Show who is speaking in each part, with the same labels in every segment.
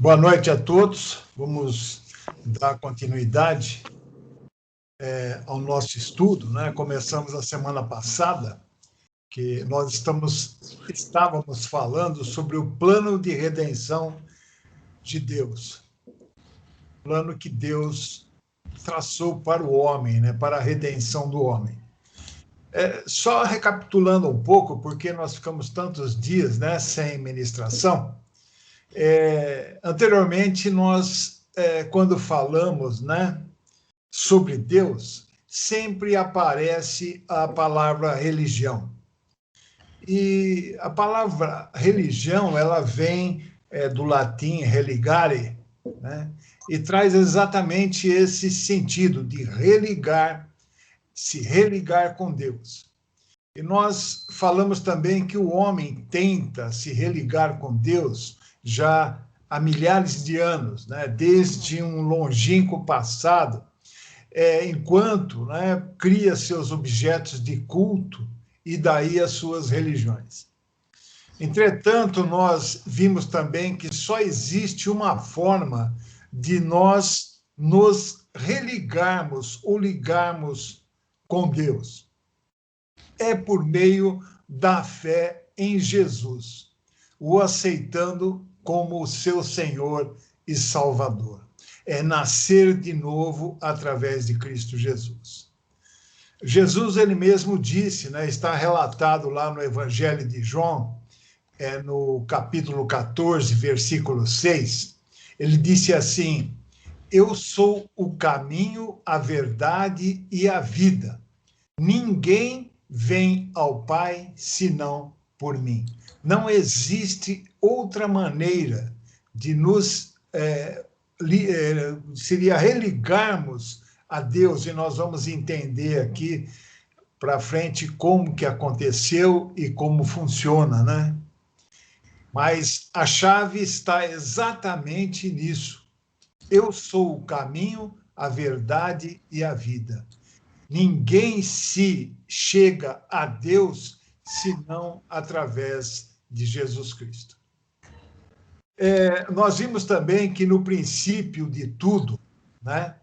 Speaker 1: Boa noite a todos. Vamos dar continuidade ao nosso estudo, né? Começamos a semana passada, que nós estávamos falando sobre o plano de redenção de Deus. Plano que Deus traçou para o homem, né? Para a redenção do homem. Só recapitulando um pouco, porque nós ficamos tantos dias, né, sem ministração. Anteriormente, nós, quando falamos, né, sobre Deus, sempre aparece a palavra religião. E a palavra religião, ela vem do latim religare, né, e traz exatamente esse sentido de religar, se religar com Deus. E nós falamos também que o homem tenta se religar com Deus já há milhares de anos, né? Desde um longínquo passado, enquanto, né, cria seus objetos de culto e daí as suas religiões. Entretanto, nós vimos também que só existe uma forma de nós nos religarmos ou ligarmos com Deus. É por meio da fé em Jesus, o aceitando como o seu Senhor e Salvador. É nascer de novo através de Cristo Jesus. Jesus, ele mesmo disse, né, está relatado lá no Evangelho de João, no capítulo 14, versículo 6, ele disse assim: eu sou o caminho, a verdade e a vida. Ninguém vem ao Pai senão por mim. Não existe outra maneira de nos seria religarmos a Deus, e nós vamos entender aqui para frente como que aconteceu e como funciona, né? Mas a chave está exatamente nisso. Eu sou o caminho, a verdade e a vida. Ninguém se chega a Deus senão através de Jesus Cristo. Nós vimos também que no princípio de tudo, né,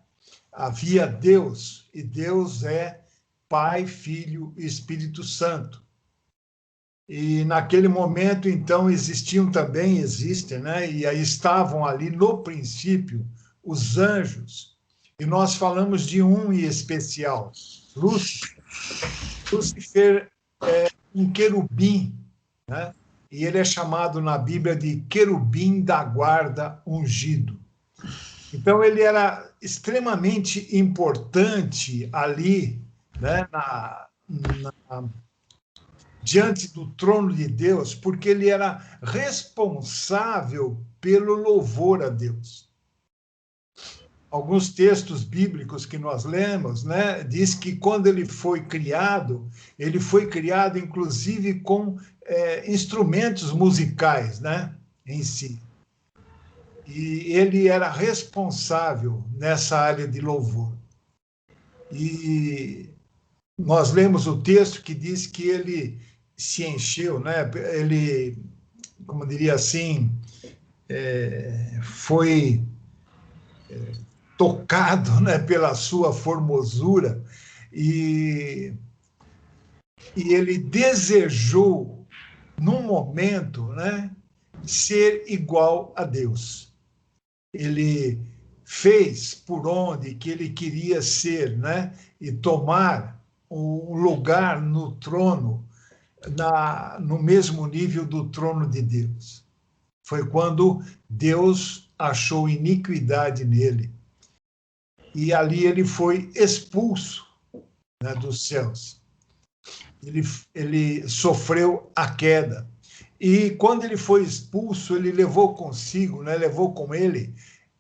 Speaker 1: havia Deus, e Deus é Pai, Filho e Espírito Santo. E naquele momento, então, existem, né, e aí estavam ali no princípio os anjos. E nós falamos de um em especial, Lúcifer. Lúcifer é um querubim, né? E ele é chamado na Bíblia de querubim da guarda ungido. Então, ele era extremamente importante ali, né, diante do trono de Deus, porque ele era responsável pelo louvor a Deus. Alguns textos bíblicos que nós lemos, né, diz que quando ele foi criado inclusive com instrumentos musicais, né, em si. E ele era responsável nessa área de louvor. E nós lemos o texto que diz que ele se encheu, né, ele, como diria assim, foi tocado, né, pela sua formosura, e ele desejou, num momento, né, ser igual a Deus. Ele fez por onde que ele queria ser, né, e tomar um lugar no trono, no mesmo nível do trono de Deus. Foi quando Deus achou iniquidade nele. E ali ele foi expulso, né, dos céus. Ele sofreu a queda. E quando ele foi expulso, ele levou consigo, né, levou com ele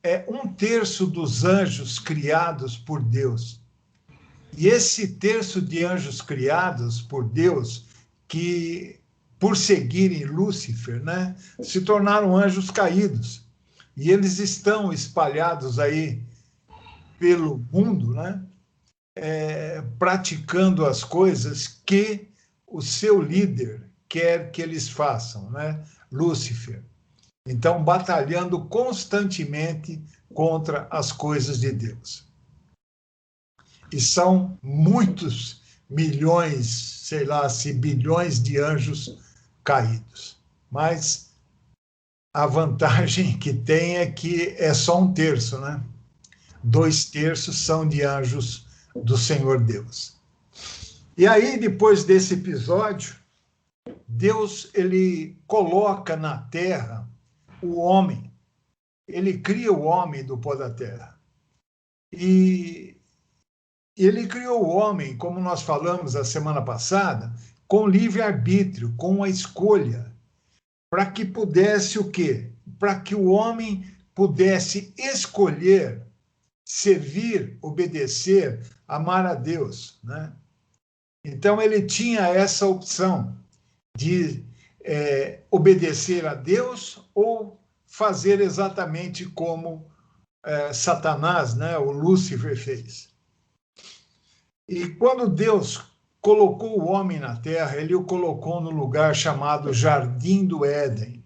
Speaker 1: 1/3 dos anjos criados por Deus. E esse terço de anjos criados por Deus, que por seguirem Lúcifer, né, se tornaram anjos caídos. E eles estão espalhados aí pelo mundo, né, praticando as coisas que o seu líder quer que eles façam, né, Lúcifer. Então, batalhando constantemente contra as coisas de Deus. E são muitos milhões, sei lá, se bilhões de anjos caídos. Mas a vantagem que tem é que é só um terço, né? 2/3 são de anjos do Senhor Deus. E aí, depois desse episódio, Deus, ele coloca na terra o homem. Ele cria o homem do pó da terra. E ele criou o homem, como nós falamos a semana passada, com livre-arbítrio, com a escolha, para que pudesse o quê? Para que o homem pudesse escolher servir, obedecer, amar a Deus, né? Então ele tinha essa opção de obedecer a Deus ou fazer exatamente como Satanás, né, o Lúcifer fez. E quando Deus colocou o homem na terra, ele o colocou no lugar chamado Jardim do Éden.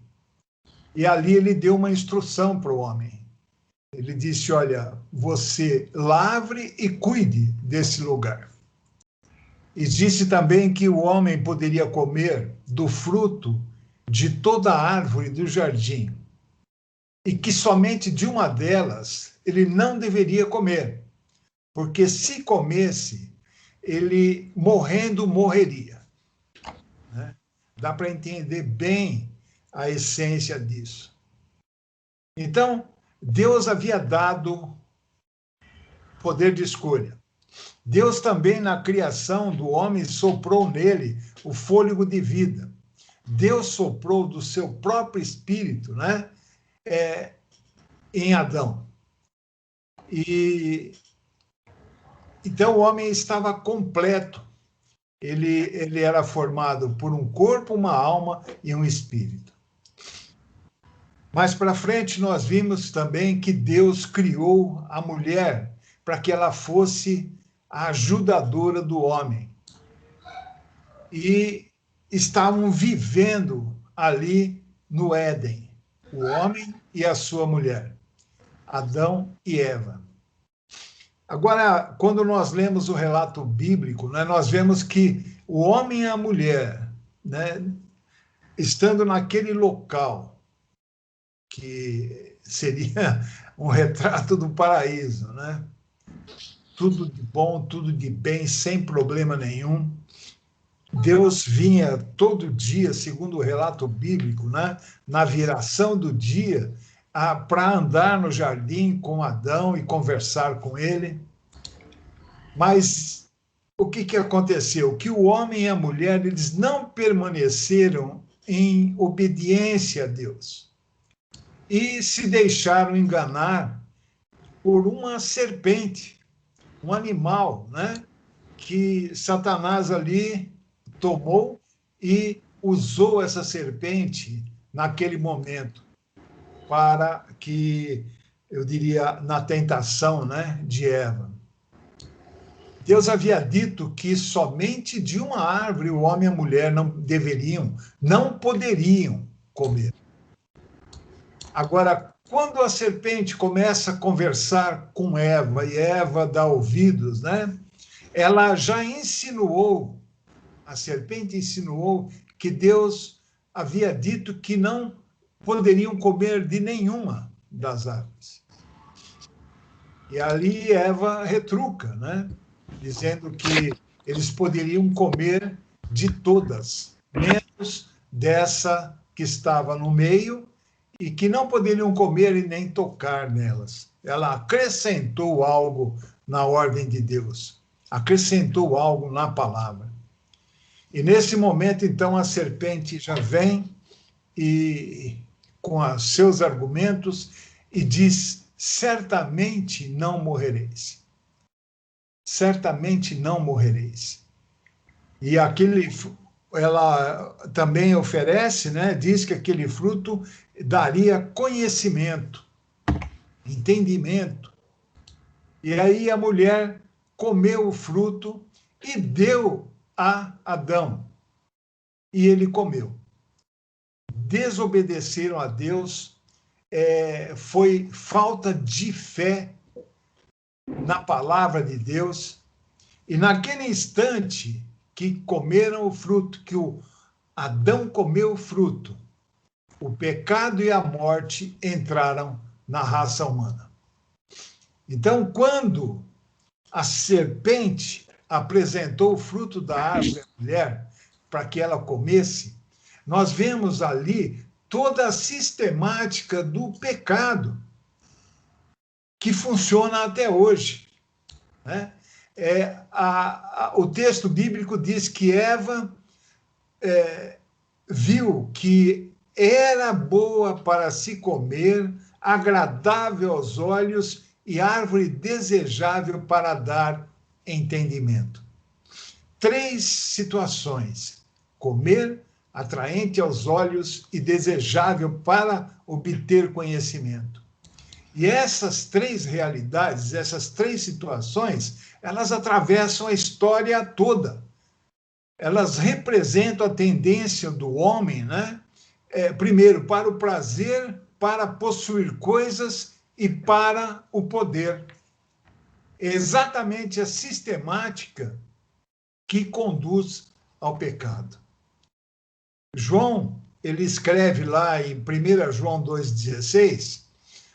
Speaker 1: E ali ele deu uma instrução para o homem. Ele disse, olha, você lavre e cuide desse lugar. E disse também que o homem poderia comer do fruto de toda a árvore do jardim. E que somente de uma delas ele não deveria comer. Porque se comesse, ele morrendo morreria. Né? Dá para entender bem a essência disso. Então, Deus havia dado poder de escolha. Deus também, na criação do homem, soprou nele o fôlego de vida. Deus soprou do seu próprio espírito, né, em Adão. E então o homem estava completo. Ele era formado por um corpo, uma alma e um espírito. Mais para frente, nós vimos também que Deus criou a mulher para que ela fosse a ajudadora do homem. E estavam vivendo ali no Éden, o homem e a sua mulher, Adão e Eva. Agora, quando nós lemos o relato bíblico, né, nós vemos que o homem e a mulher, né, estando naquele local, que seria um retrato do paraíso, né? Tudo de bom, tudo de bem, sem problema nenhum. Deus vinha todo dia, segundo o relato bíblico, né, na viração do dia, para andar no jardim com Adão e conversar com ele. Mas o que aconteceu? Que o homem e a mulher, eles não permaneceram em obediência a Deus e se deixaram enganar por uma serpente, um animal, né, que Satanás ali tomou e usou essa serpente naquele momento para que, eu diria, na tentação, né, de Eva. Deus havia dito que somente de uma árvore o homem e a mulher não poderiam comer. Agora, quando a serpente começa a conversar com Eva e Eva dá ouvidos, né, ela já insinuou, a serpente insinuou que Deus havia dito que não poderiam comer de nenhuma das árvores. E ali Eva retruca, né? Dizendo que eles poderiam comer de todas, menos dessa que estava no meio e que não poderiam comer e nem tocar nelas. Ela acrescentou algo na ordem de Deus, acrescentou algo na palavra. E nesse momento, então, a serpente já vem e com os seus argumentos e diz: certamente não morrereis. Certamente não morrereis. E ela também oferece, né, diz que aquele fruto daria conhecimento, entendimento. E aí a mulher comeu o fruto e deu a Adão. E ele comeu. desobedeceram a Deus, foi falta de fé na palavra de Deus, e naquele instante que comeram o fruto, que o Adão comeu o fruto, o pecado e a morte entraram na raça humana. Então, quando a serpente apresentou o fruto da árvore à mulher para que ela comesse, nós vemos ali toda a sistemática do pecado que funciona até hoje, né? O texto bíblico diz que Eva viu que era boa para se comer, agradável aos olhos e árvore desejável para dar entendimento. 3 situações: comer, atraente aos olhos e desejável para obter conhecimento. E essas 3 realidades, essas 3 situações, elas atravessam a história toda. Elas representam a tendência do homem, né? Primeiro, para o prazer, para possuir coisas e para o poder. Exatamente a sistemática que conduz ao pecado. João, ele escreve lá em 1 João 2,16,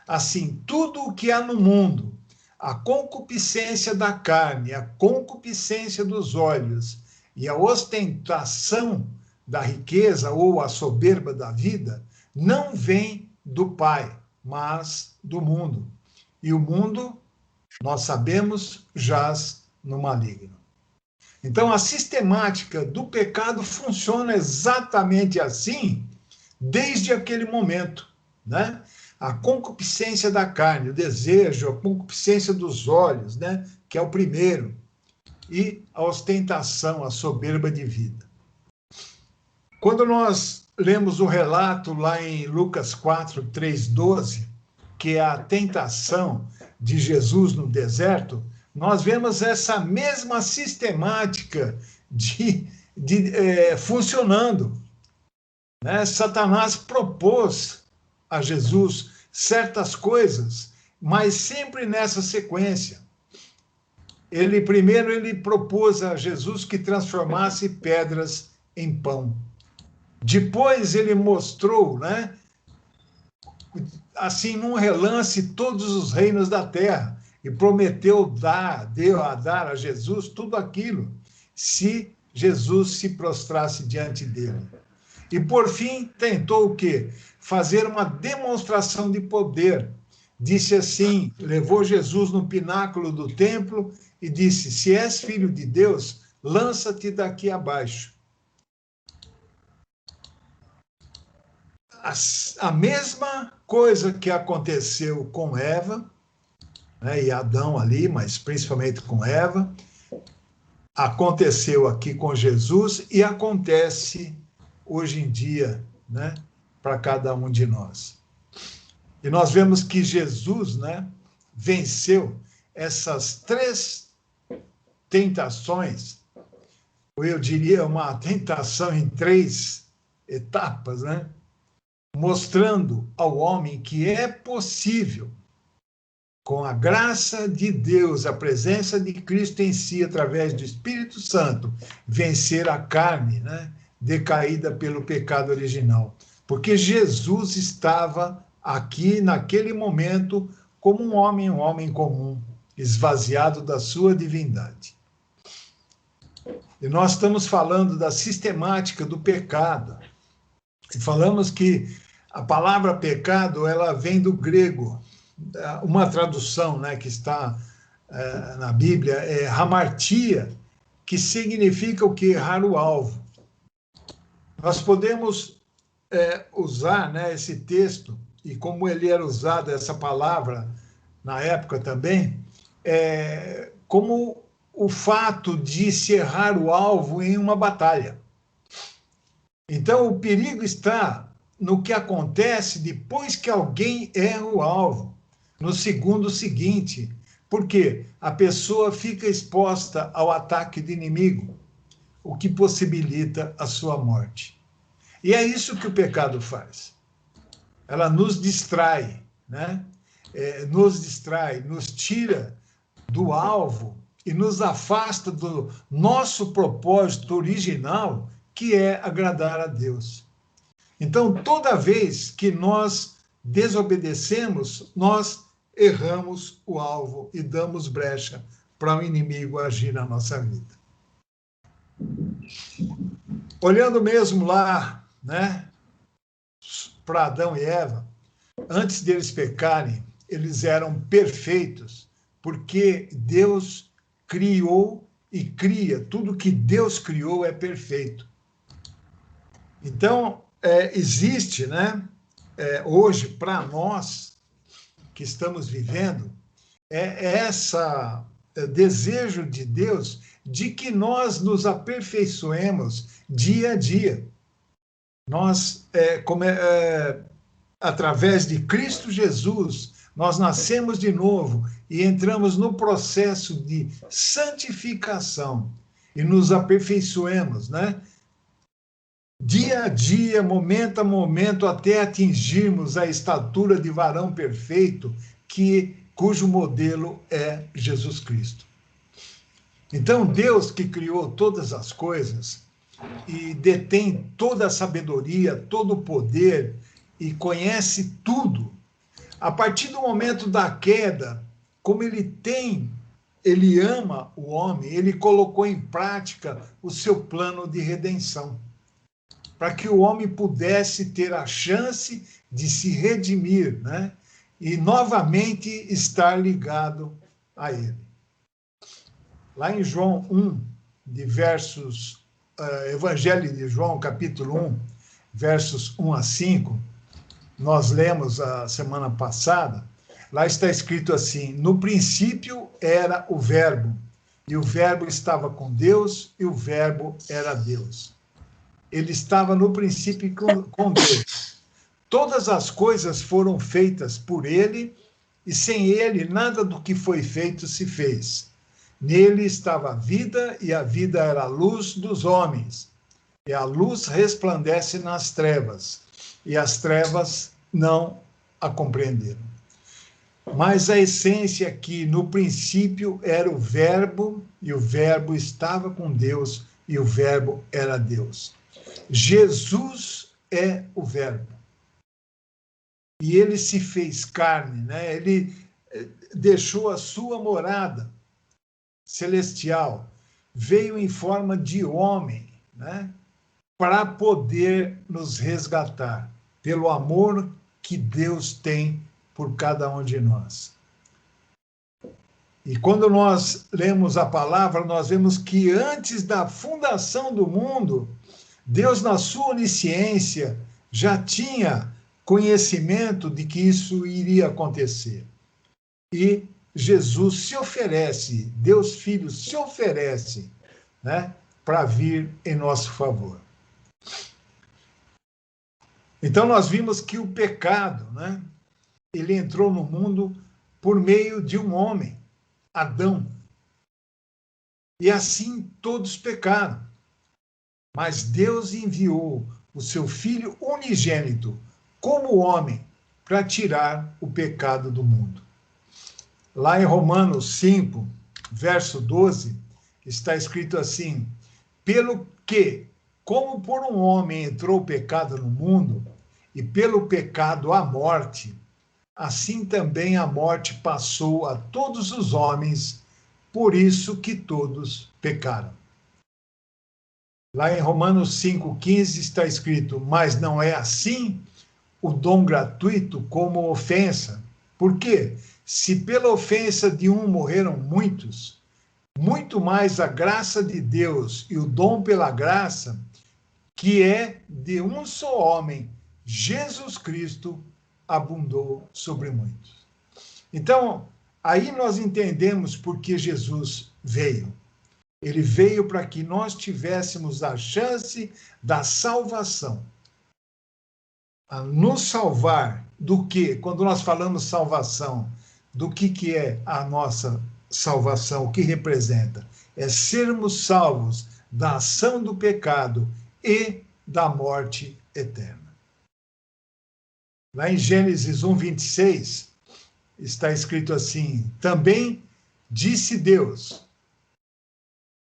Speaker 1: assim: tudo o que há no mundo, a concupiscência da carne, a concupiscência dos olhos e a ostentação da riqueza ou a soberba da vida, não vem do Pai, mas do mundo. E o mundo, nós sabemos, jaz no maligno. Então, a sistemática do pecado funciona exatamente assim, desde aquele momento, né? A concupiscência da carne, o desejo, a concupiscência dos olhos, né? Que é o primeiro, e a ostentação, a soberba de vida. Quando nós lemos o relato lá em Lucas 4, 3, 12, que é a tentação de Jesus no deserto, nós vemos essa mesma sistemática funcionando, né? Satanás propôs a Jesus certas coisas, mas sempre nessa sequência. Primeiro ele propôs a Jesus que transformasse pedras em pão. Depois ele mostrou, né, assim, num relance, todos os reinos da terra, e prometeu deu a dar a Jesus tudo aquilo, se Jesus se prostrasse diante dele. E, por fim, tentou o quê? Fazer uma demonstração de poder. Disse assim, levou Jesus no pináculo do templo e disse: se és filho de Deus, lança-te daqui abaixo. A mesma coisa que aconteceu com Eva, né, e Adão ali, mas principalmente com Eva, aconteceu aqui com Jesus e acontece hoje em dia, né, para cada um de nós. E nós vemos que Jesus, né, venceu essas 3 tentações, ou eu diria uma tentação em 3 etapas, né, mostrando ao homem que é possível, com a graça de Deus, a presença de Cristo em si, através do Espírito Santo, vencer a carne, né, decaída pelo pecado original. Porque Jesus estava aqui, naquele momento, como um homem comum, esvaziado da sua divindade. E nós estamos falando da sistemática do pecado. E falamos que a palavra pecado, ela vem do grego. Uma tradução, né, que está na Bíblia é hamartia, que significa o que? Errar o alvo. Nós podemos usar, né, esse texto, e como ele era usado, essa palavra, na época também, como o fato de se errar o alvo em uma batalha. Então, o perigo está no que acontece depois que alguém erra o alvo, no segundo seguinte, porque a pessoa fica exposta ao ataque do inimigo, o que possibilita a sua morte. E é isso que o pecado faz. Ela nos distrai, né? Nos distrai, nos tira do alvo e nos afasta do nosso propósito original, que é agradar a Deus. Então, toda vez que nós desobedecemos, nós erramos o alvo e damos brecha para o inimigo agir na nossa vida. Olhando mesmo lá, né, para Adão e Eva, antes deles pecarem, eles eram perfeitos, porque Deus criou e cria. Tudo que Deus criou é perfeito. Então, existe, né, hoje, para nós que estamos vivendo, essa desejo de Deus de que nós nos aperfeiçoemos dia a dia. Nós, através de Cristo Jesus, nós nascemos de novo e entramos no processo de santificação e nos aperfeiçoemos, né? Dia a dia, momento a momento, até atingirmos a estatura de varão perfeito, cujo modelo é Jesus Cristo. Então, Deus que criou todas as coisas e detém toda a sabedoria, todo o poder e conhece tudo, a partir do momento da queda, como ele ama o homem, ele colocou em prática o seu plano de redenção, para que o homem pudesse ter a chance de se redimir, né? E novamente estar ligado a ele. Lá em João 1, Evangelho de João, capítulo 1, versos 1 a 5, nós lemos a semana passada, lá está escrito assim: no princípio era o Verbo, e o Verbo estava com Deus, e o Verbo era Deus. Ele estava no princípio com Deus. Todas as coisas foram feitas por ele, e sem ele nada do que foi feito se fez. Nele estava a vida, e a vida era a luz dos homens. E a luz resplandece nas trevas, e as trevas não a compreenderam. Mas a essência aqui, no princípio, era o Verbo, e o Verbo estava com Deus, e o Verbo era Deus. Jesus é o Verbo. E ele se fez carne, né? Ele deixou a sua morada celestial, veio em forma de homem, né? Para poder nos resgatar, pelo amor que Deus tem por cada um de nós. E quando nós lemos a palavra, nós vemos que antes da fundação do mundo, Deus, na sua onisciência, já tinha conhecimento de que isso iria acontecer. E Jesus se oferece, Deus Filho se oferece, né, para vir em nosso favor. Então, nós vimos que o pecado, né, ele entrou no mundo por meio de um homem, Adão. E assim todos pecaram. Mas Deus enviou o seu Filho unigênito, como homem, para tirar o pecado do mundo. Lá em Romanos 5, verso 12, está escrito assim: pelo que, como por um homem entrou o pecado no mundo, e pelo pecado a morte, assim também a morte passou a todos os homens, por isso que todos pecaram. Lá em Romanos 5,15 está escrito: mas não é assim o dom gratuito como ofensa. Por quê? Se pela ofensa de um morreram muitos, muito mais a graça de Deus e o dom pela graça, que é de um só homem, Jesus Cristo, abundou sobre muitos. Então, aí nós entendemos por que Jesus veio. Ele veio para que nós tivéssemos a chance da salvação. A nos salvar do quê? Quando nós falamos salvação, do que é a nossa salvação? O que representa? É sermos salvos da ação do pecado e da morte eterna. Lá em Gênesis 1:26, está escrito assim: também disse Deus: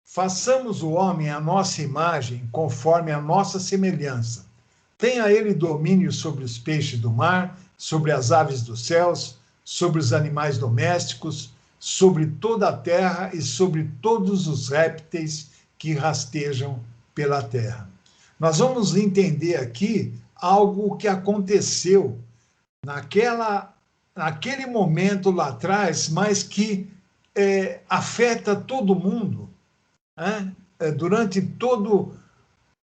Speaker 1: façamos o homem à nossa imagem, conforme a nossa semelhança. Tenha ele domínio sobre os peixes do mar, sobre as aves dos céus, sobre os animais domésticos, sobre toda a terra e sobre todos os répteis que rastejam pela terra. Nós vamos entender aqui algo que aconteceu naquele momento lá atrás, mas que afeta todo mundo, né? Durante todo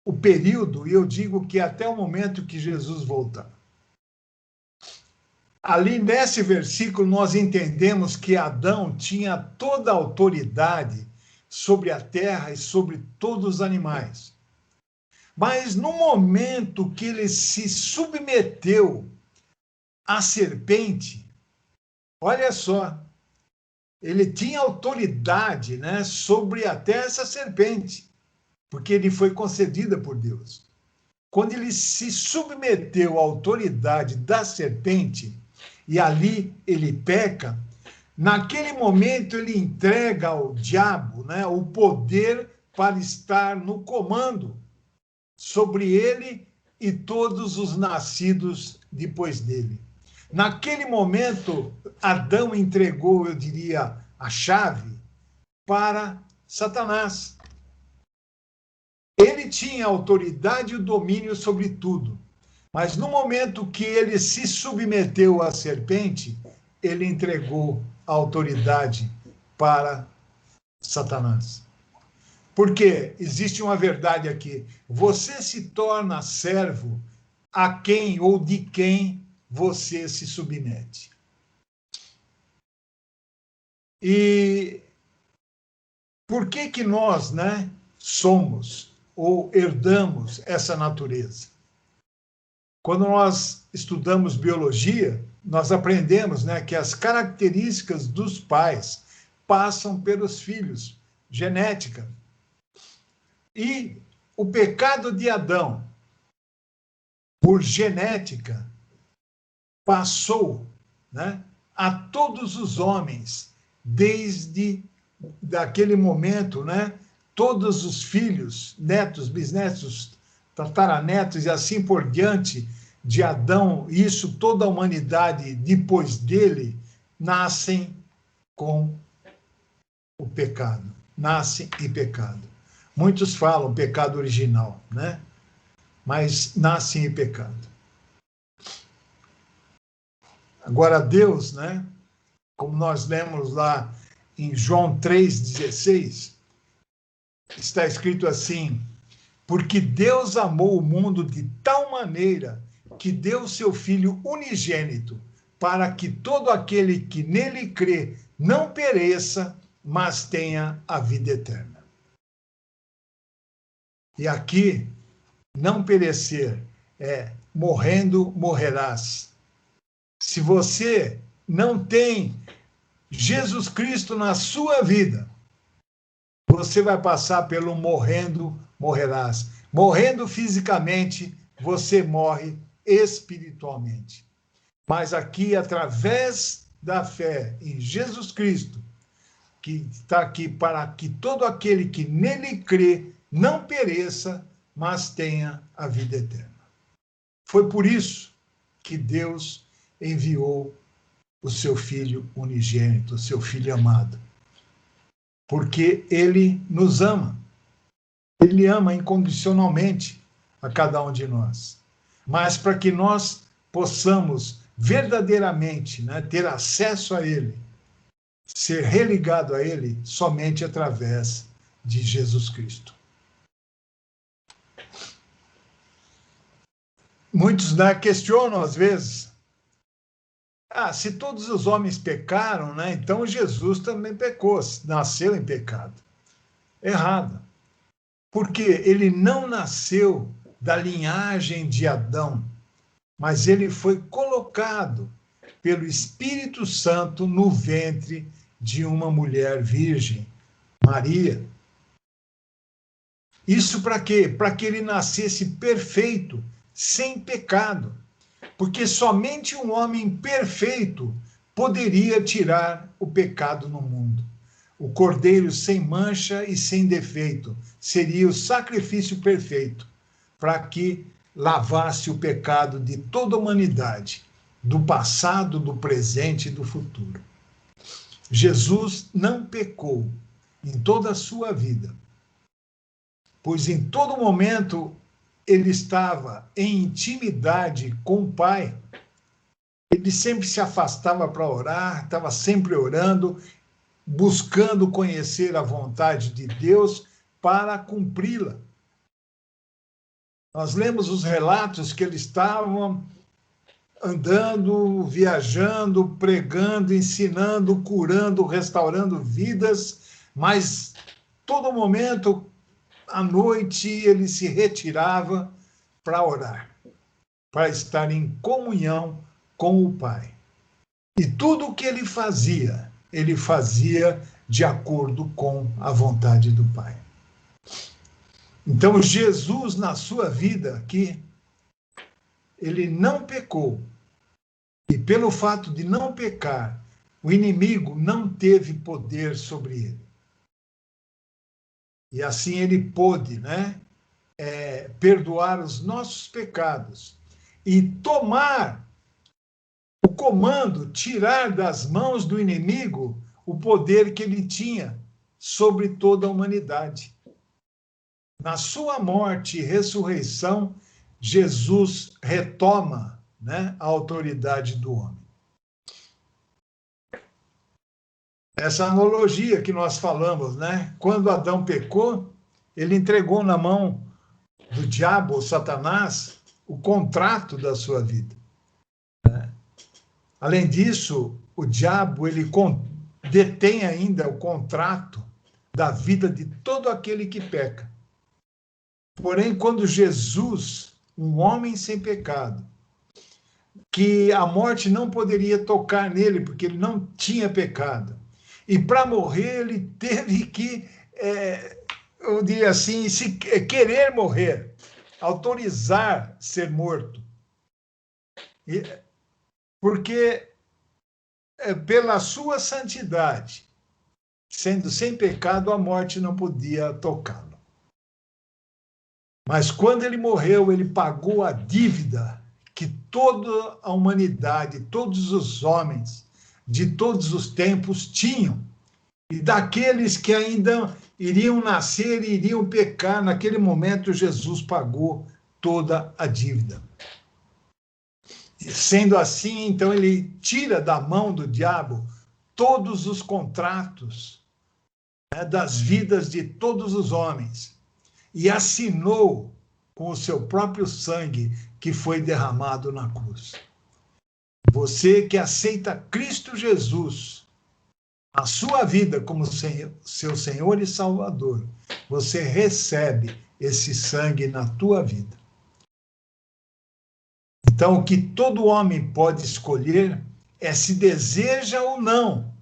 Speaker 1: o período, e eu digo que até o momento que Jesus voltar. Ali nesse versículo nós entendemos que Adão tinha toda a autoridade sobre a terra e sobre todos os animais. Mas no momento que ele se submeteu à serpente, olha só, ele tinha autoridade, né, sobre até essa serpente, porque ele foi concedida por Deus. Quando ele se submeteu à autoridade da serpente, e ali ele peca, naquele momento ele entrega ao diabo, né, o poder para estar no comando sobre ele e todos os nascidos depois dele. Naquele momento, Adão entregou, eu diria, a chave para Satanás. Ele tinha autoridade e o domínio sobre tudo. Mas no momento que ele se submeteu à serpente, ele entregou a autoridade para Satanás. Porque existe uma verdade aqui. Você se torna servo a quem ou de quem você se submete. E por que nós, né, somos ou herdamos essa natureza? Quando nós estudamos biologia, nós aprendemos, né, que as características dos pais passam pelos filhos, genética. E o pecado de Adão, por genética, passou, né, a todos os homens, desde daquele momento, né, todos os filhos, netos, bisnetos, tataranetos e assim por diante de Adão, isso toda a humanidade depois dele, nascem com o pecado, nascem em pecado. Muitos falam pecado original, né? Mas nascem em pecado. Agora Deus, né? Como nós lemos lá em João 3,16, está escrito assim: porque Deus amou o mundo de tal maneira que deu seu Filho unigênito, para que todo aquele que nele crê não pereça, mas tenha a vida eterna. E aqui, não perecer é morrendo, morrerás. Se você não tem Jesus Cristo na sua vida, você vai passar pelo morrendo, morrerás. Morrendo fisicamente, você morre espiritualmente. Mas aqui, através da fé em Jesus Cristo, que está aqui para que todo aquele que nele crê não pereça, mas tenha a vida eterna. Foi por isso que Deus enviou o seu Filho unigênito, o seu Filho amado. Porque ele nos ama. Ele ama incondicionalmente a cada um de nós. Mas para que nós possamos verdadeiramente, né, ter acesso a ele, ser religado a ele, somente através de Jesus Cristo. Muitos, né, questionam às vezes: se todos os homens pecaram, né, então Jesus também pecou, nasceu em pecado. Errado. Porque ele não nasceu da linhagem de Adão, mas ele foi colocado pelo Espírito Santo no ventre de uma mulher virgem, Maria. Isso para quê? Para que ele nascesse perfeito, sem pecado. Porque somente um homem perfeito poderia tirar o pecado no mundo. O cordeiro sem mancha e sem defeito seria o sacrifício perfeito para que lavasse o pecado de toda a humanidade, do passado, do presente e do futuro. Jesus não pecou em toda a sua vida, pois em todo momento ele estava em intimidade com o Pai. Ele sempre se afastava para orar, estava sempre orando, buscando conhecer a vontade de Deus para cumpri-la. Nós lemos os relatos que ele estava andando, viajando, pregando, ensinando, curando, restaurando vidas, mas todo momento, à noite, ele se retirava para orar, para estar em comunhão com o Pai. E tudo o que ele fazia de acordo com a vontade do Pai. Então, Jesus, na sua vida aqui, ele não pecou. E pelo fato de não pecar, o inimigo não teve poder sobre ele. E assim ele pôde, perdoar os nossos pecados e tomar o comando, tirar das mãos do inimigo o poder que ele tinha sobre toda a humanidade. Na sua morte e ressurreição, Jesus retoma, a autoridade do homem. Essa analogia que nós falamos, quando Adão pecou, ele entregou na mão do diabo, ou Satanás, o contrato da sua vida. Além disso, o diabo ele detém ainda o contrato da vida de todo aquele que peca. Porém, quando Jesus, um homem sem pecado, que a morte não poderia tocar nele, porque ele não tinha pecado, e para morrer ele teve que, eu diria assim, querer morrer, autorizar ser morto. Porque pela sua santidade, sendo sem pecado, a morte não podia tocá-lo. Mas quando ele morreu, ele pagou a dívida que toda a humanidade, todos os homens de todos os tempos tinham. E daqueles que ainda iriam nascer e iriam pecar, naquele momento Jesus pagou toda a dívida. E sendo assim, então ele tira da mão do diabo todos os contratos das vidas de todos os homens e assinou com o seu próprio sangue que foi derramado na cruz. Você que aceita Cristo Jesus, a sua vida como seu Senhor e Salvador, você recebe esse sangue na tua vida. Então, o que todo homem pode escolher é se deseja ou não,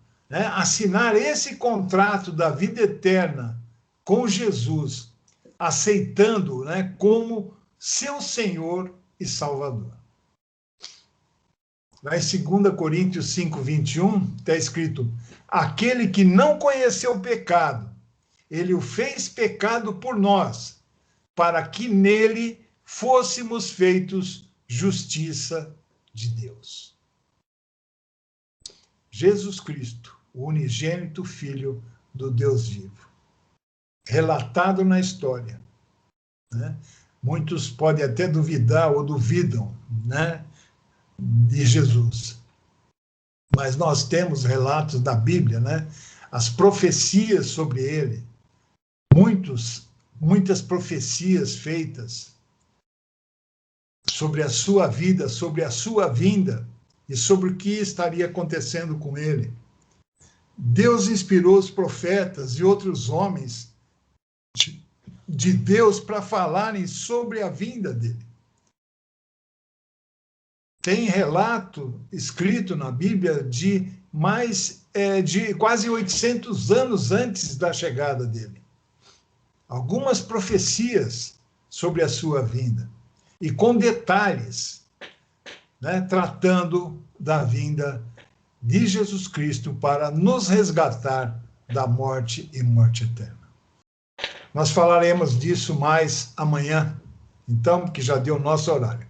Speaker 1: assinar esse contrato da vida eterna com Jesus, aceitando como seu Senhor e Salvador. Lá em 2 Coríntios 5, 21, está escrito: aquele que não conheceu o pecado, ele o fez pecado por nós, para que nele fôssemos feitos justiça de Deus. Jesus Cristo, o unigênito Filho do Deus vivo. Relatado na história. Muitos podem até duvidar ou duvidam, de Jesus. Mas nós temos relatos da Bíblia, as profecias sobre ele, muitas profecias feitas sobre a sua vida, sobre a sua vinda e sobre o que estaria acontecendo com ele. Deus inspirou os profetas e outros homens de Deus para falarem sobre a vinda dele. Tem relato escrito na Bíblia de quase 800 anos antes da chegada dele. algumas profecias sobre a sua vinda, e com detalhes, né, tratando da vinda de Jesus Cristo para nos resgatar da morte e morte eterna. Nós falaremos disso mais amanhã, então, que já deu o nosso horário.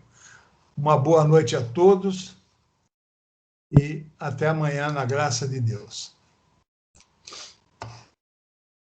Speaker 1: Uma boa noite a todos e até amanhã, na graça de Deus.